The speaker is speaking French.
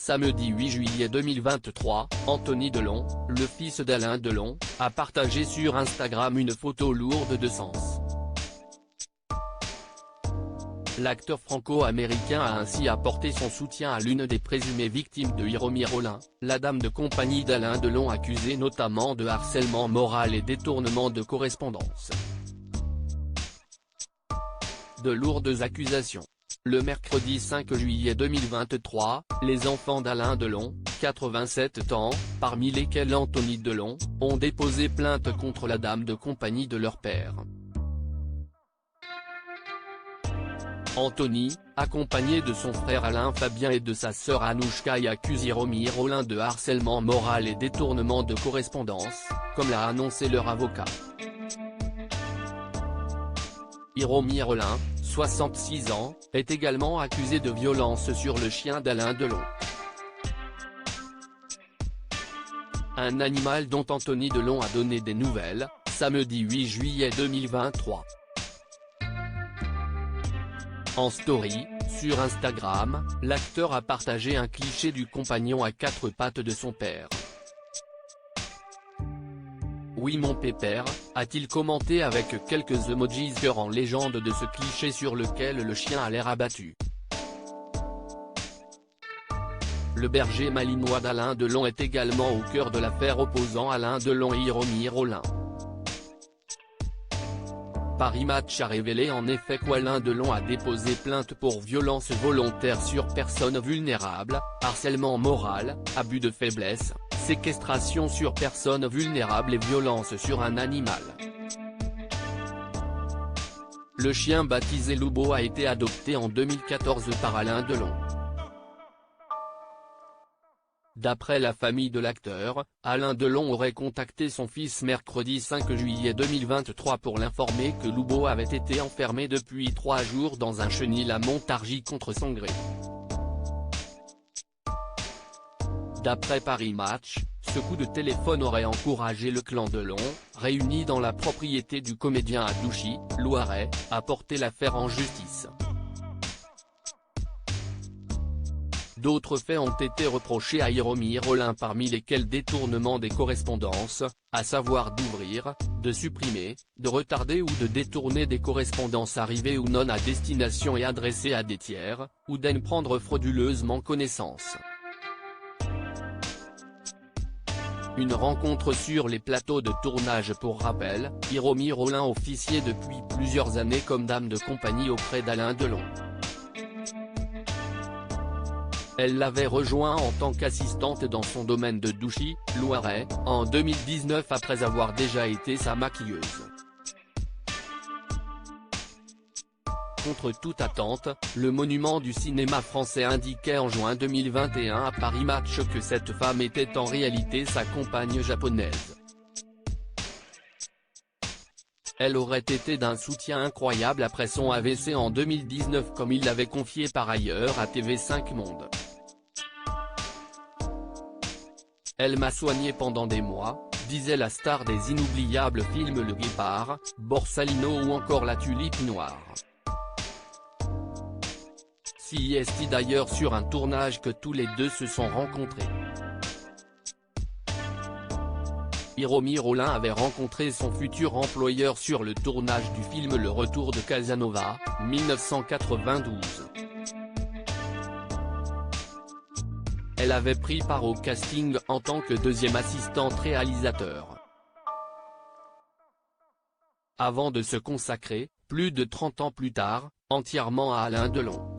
Samedi 8 juillet 2023, Anthony Delon, le fils d'Alain Delon, a partagé sur Instagram une photo lourde de sens. L'acteur franco-américain a ainsi apporté son soutien à l'une des présumées victimes de Hiromi Rollin, la dame de compagnie d'Alain Delon accusée notamment de harcèlement moral et détournement de correspondance. De lourdes accusations. Le mercredi 5 juillet 2023, les enfants d'Alain Delon, 87 ans, parmi lesquels Anthony Delon, ont déposé plainte contre la dame de compagnie de leur père. Anthony, accompagné de son frère Alain Fabien et de sa sœur Anouchka, accuse Hiromi Rollin de harcèlement moral et détournement de correspondance, comme l'a annoncé leur avocat. Hiromi Rollin, 66 ans, est également accusé de violence sur le chien d'Alain Delon. Un animal dont Anthony Delon a donné des nouvelles, samedi 8 juillet 2023. En story, sur Instagram, l'acteur a partagé un cliché du compagnon à quatre pattes de son père. Oui mon pépère, a-t-il commenté avec quelques emojis cœur en légende de ce cliché sur lequel le chien a l'air abattu. Le berger malinois d'Alain Delon est également au cœur de l'affaire opposant Alain Delon et Hiromi Rollin. Paris Match a révélé en effet qu'Alain Delon a déposé plainte pour violence volontaire sur personne vulnérable, harcèlement moral, abus de faiblesse, séquestration sur personne vulnérable et violence sur un animal. Le chien baptisé Loubo a été adopté en 2014 par Alain Delon. D'après la famille de l'acteur, Alain Delon aurait contacté son fils mercredi 5 juillet 2023 pour l'informer que Loubo avait été enfermé depuis 3 jours dans un chenil à Montargis contre son gré. D'après Paris Match, ce coup de téléphone aurait encouragé le clan Delon, réuni dans la propriété du comédien à Douchy, Loiret, à porter l'affaire en justice. D'autres faits ont été reprochés à Hiromi Rollin, parmi lesquels détournement des correspondances, à savoir d'ouvrir, de supprimer, de retarder ou de détourner des correspondances arrivées ou non à destination et adressées à des tiers, ou d'en prendre frauduleusement connaissance. Une rencontre sur les plateaux de tournage. Pour rappel, Hiromi Rollin officiait depuis plusieurs années comme dame de compagnie auprès d'Alain Delon. Elle l'avait rejoint en tant qu'assistante dans son domaine de Douchy, Loiret, en 2019 après avoir déjà été sa maquilleuse. Contre toute attente, le monument du cinéma français indiquait en juin 2021 à Paris Match que cette femme était en réalité sa compagne japonaise. Elle aurait été d'un soutien incroyable après son AVC en 2019, comme il l'avait confié par ailleurs à TV5 Monde. Elle m'a soigné pendant des mois, disait la star des inoubliables films Le Guépard, Borsalino ou encore La Tulipe Noire. Si est d'ailleurs sur un tournage que tous les deux se sont rencontrés. Hiromi Rollin avait rencontré son futur employeur sur le tournage du film Le Retour de Casanova, 1992. Elle avait pris part au casting en tant que deuxième assistante réalisateur. Avant de se consacrer, plus de 30 ans plus tard, entièrement à Alain Delon.